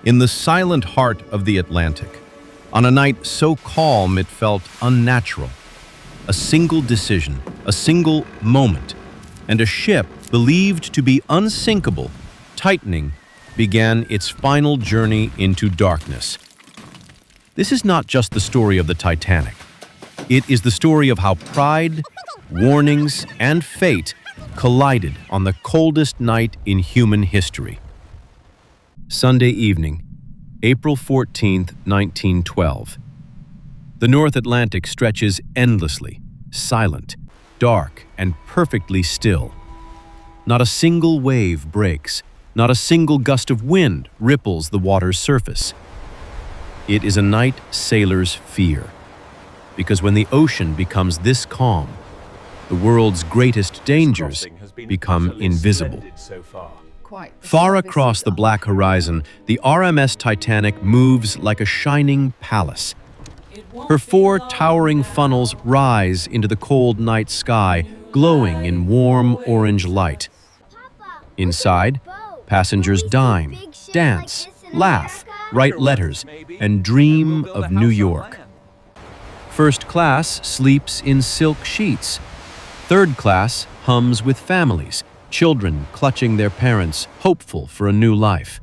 in the silent heart of the Atlantic, on a night so calm it felt unnatural. A single decision, a single moment, and a ship believed to be unsinkable, tightening, began its final journey into darkness. This is not just the story of the Titanic. It is the story of how pride, warnings, and fate collided on the coldest night in human history. Sunday evening, April 14th, 1912. The North Atlantic stretches endlessly, silent, dark, and perfectly still. Not a single wave breaks, not a single gust of wind ripples the water's surface. It is a night sailors fear, because when the ocean becomes this calm, the world's greatest dangers become invisible. Far across the black horizon, the RMS Titanic moves like a shining palace. Her 4 towering funnels rise into the cold night sky, glowing in warm orange light. Inside, passengers dine, dance, laugh, write letters, and dream of New York. First class sleeps in silk sheets. Third class hums with families, children clutching their parents, hopeful for a new life.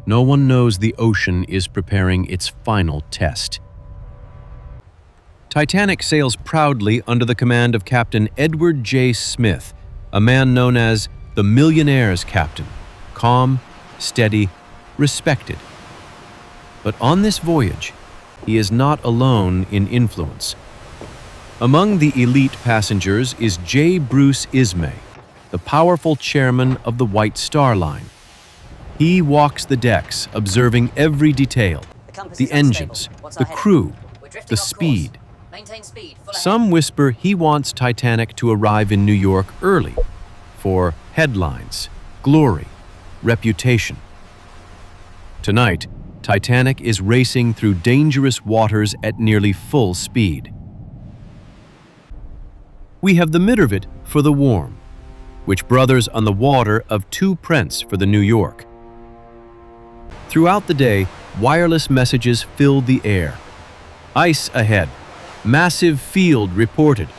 No one knows the ocean is preparing its final test. Titanic sails proudly under the command of Captain Edward J. Smith, a man known as the Millionaire's Captain, calm, steady, respected. But on this voyage, he is not alone in influence. Among the elite passengers is J. Bruce Ismay, the powerful chairman of the White Star Line. He walks the decks, observing every detail, the engines, the crew, the speed. Some whisper he wants Titanic to arrive in New York early for headlines, glory, reputation. Tonight, Titanic is racing through dangerous waters at nearly full speed. We have the Middervit for the warm, which brothers on the water of 2 Prince for the New York. Throughout the day, wireless messages filled the air. Ice ahead. Massive field reported.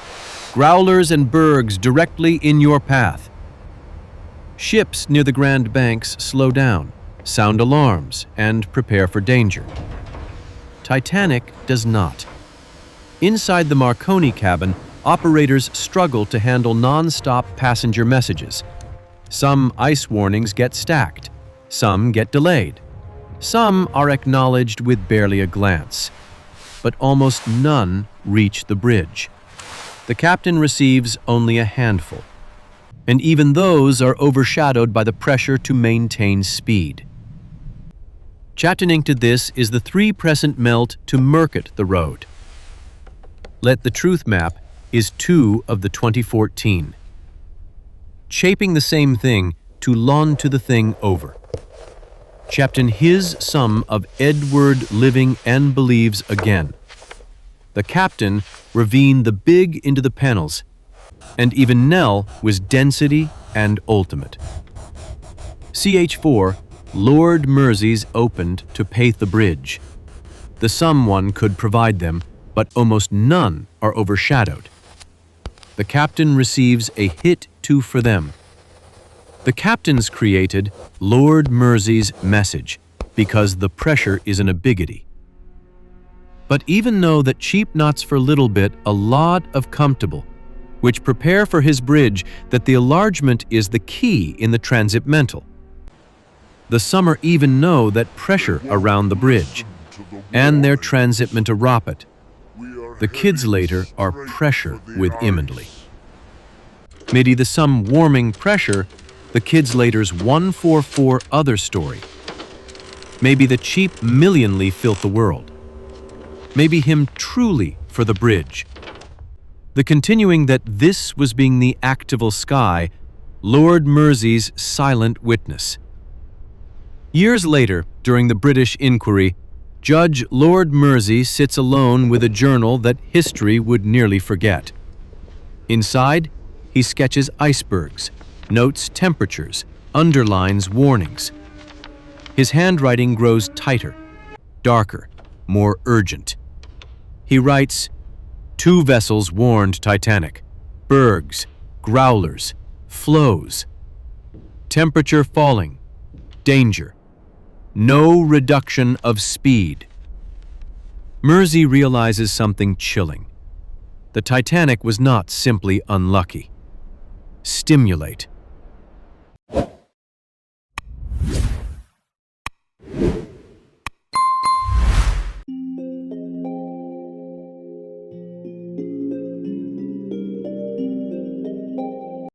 Growlers and bergs directly in your path. Ships near the Grand Banks slow down, sound alarms, and prepare for danger. Titanic does not. Inside the Marconi cabin, operators struggle to handle non-stop passenger messages. Some ice warnings get stacked. Some get delayed. Some are acknowledged with barely a glance. But almost none reach the bridge. The captain receives only a handful. And even those are overshadowed by the pressure to maintain speed. Chattooning to this is the 3 Crescent melt to Mercat the road. Let the Truth map is 2 of the 2014. Shaping the same thing to lawn to the thing over. Chapten his sum of Edward living and believes again. The captain ravine the big into the panels, and even Nell was density and ultimate. CH4, Lord Mersey's opened to Paith the bridge. The someone could provide them, but almost none are overshadowed. The captain receives a hit 2 for them. The captain's created Lord Mersey's message because the pressure isn't a biggity. But even know that cheap knots for little bit a lot of comfortable, which prepare for his bridge that the enlargement is the key in the transit mental. The summer even know that pressure around the bridge, and their transitment a roppet. The kids later are pressure with imminently. Maybe the some warming pressure, the kids later's 144 other story. Maybe the cheap millionly filth the world. Maybe him truly for the bridge. The continuing that this was being the actival sky, Lord Mersey's silent witness. Years later, during the British inquiry, Judge Lord Mersey sits alone with a journal that history would nearly forget. Inside, he sketches icebergs, notes temperatures, underlines warnings. His handwriting grows tighter, darker, more urgent. He writes, "Two vessels warned Titanic. Bergs, growlers, flows. Temperature falling. Danger. No reduction of speed." Mersey realizes something chilling. The Titanic was not simply unlucky. Stimulate,